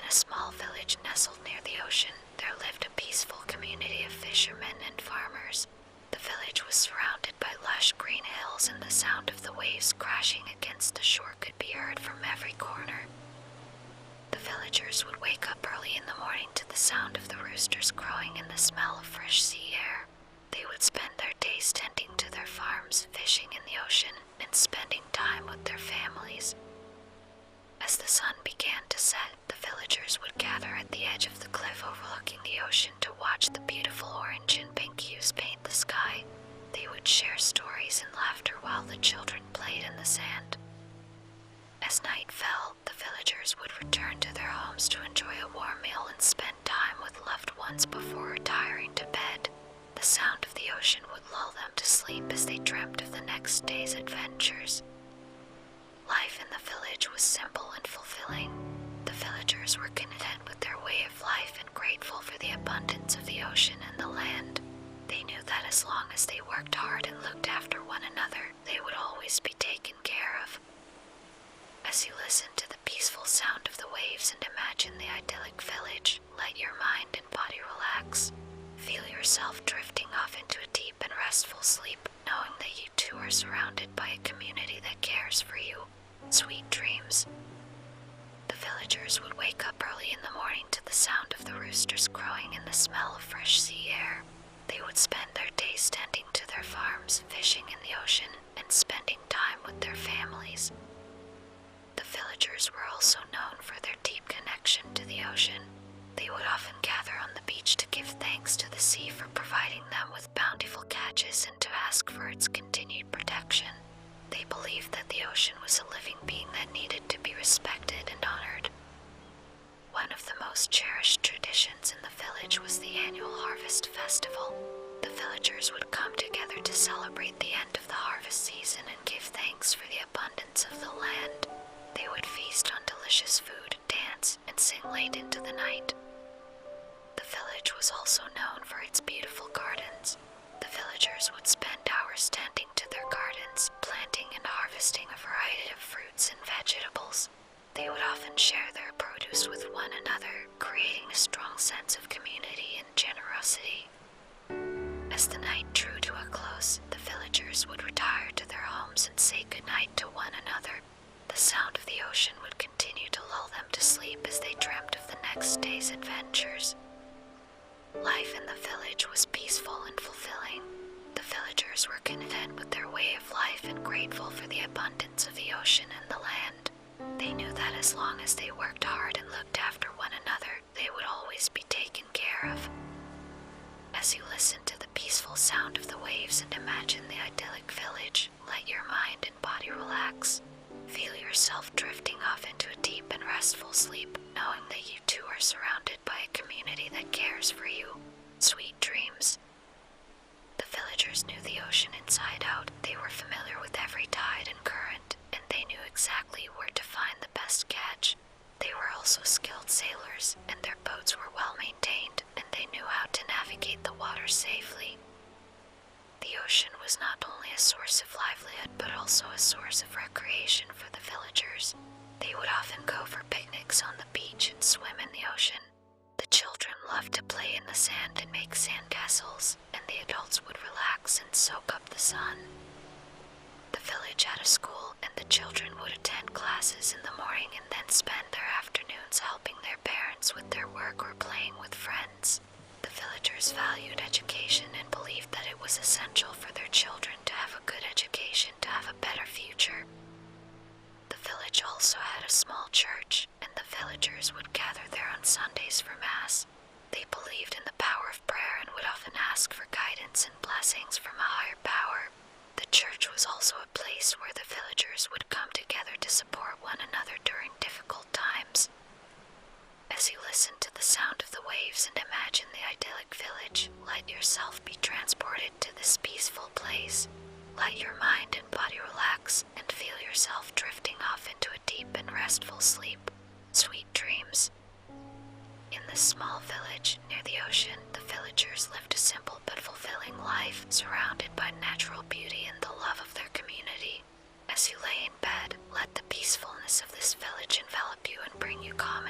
a small village nestled near the ocean, there lived a peaceful community of fishermen and farmers. The village was surrounded by lush green hills, and the sound of the waves crashing against the shore could be heard from every corner. The villagers would wake up early in the morning to the sound of the roosters crowing and the smell of fresh sea air. They would spend their days tending to their farms, fishing in the ocean, and spending time with their families. As the sun began to set, the villagers would gather at the edge of the cliff overlooking the ocean to watch the beautiful orange and pink hues paint the sky. They would share stories and laughter while the children played in the sand. As night fell, the villagers would return to their homes to enjoy a warm meal and spend time with loved ones before retiring to bed. The sound of the ocean would lull them to sleep as they dreamt of the next day's adventures. Life in the village was simple and fulfilling. The villagers were content with their way of life and grateful for the abundance of the ocean and the land. They knew that as long as they worked hard and looked after one another, they would always be taken care of. As you listen to the peaceful sound of the waves and imagine the idyllic village, let your mind and body relax. Feel yourself drifting off into a deep and restful sleep, knowing that you too are surrounded by a community that cares for you. Sweet dreams. The villagers would wake up early in the morning to the sound of the roosters crowing and the smell of fresh sea air. They would spend their days tending to their farms, fishing in the ocean, and spending time with their families. The villagers were also known for their deep connection to the ocean. They would often gather on the beach to give thanks to the sea for providing them with bountiful catches and to ask for its continued protection. They believed that the ocean was a living being that needed to be respected and honored. One of the most cherished traditions in the village was the annual harvest festival. The villagers would come together to celebrate the end of the harvest season and give thanks for the abundance of the land. They would feast on delicious food, dance, and sing late into the night. The village was also known for its beautiful gardens. The villagers would spend hours tending to their gardens, planting and harvesting a variety of fruits and vegetables. They would often share their produce with one another, creating a strong sense of community and generosity. As the night drew to a close, the villagers would retire to their homes and say goodnight to one another. The sound of the ocean would continue to lull them to sleep as they dreamt of the next day's adventures. Life in the village was peaceful and fulfilling. The villagers were content with their way of life and grateful for the abundance of the ocean and the land. They knew that as long as they worked hard and looked after one another, they would always be taken care of. As you listen to the peaceful sound of the waves and imagine the idyllic village, let your mind and body relax. Feel yourself drifting off into a deep and restful sleep, knowing that you too are surrounded by a community that cares for you. Sweet dreams. The villagers knew the ocean inside out. They were familiar with every tide and current, and they knew exactly where to find the best catch. They were also skilled sailors, and their boats were well maintained, and they knew how to navigate the water safely. The ocean was not only a source of livelihood, but also a source of recreation for the villagers. They would often go for picnics on the beach and swim in the ocean. The children loved to play in the sand and make sandcastles, and the adults would relax and soak up the sun. The village had a school, and the children would attend classes in the morning and then spend their afternoons helping their parents with their work or playing with friends. The villagers valued education and believed that it was essential for their children to have a good education to have a better future. The village also had a small church, and the villagers would gather there on Sundays for Mass. They believed in the power of prayer and would often ask for guidance and blessings from a higher power. The church was also a place where the villagers would come together to support one another during difficult times. As you listen to the sound of the waves and imagine the idyllic village, let yourself be transported to this peaceful place. Let your mind and body relax and feel yourself drifting off into a deep and restful sleep. Sweet dreams. In this small village near the ocean, the villagers lived a simple but fulfilling life, surrounded by natural beauty and the love of their community. As you lay in bed, let the peacefulness of this village envelop you and bring you calm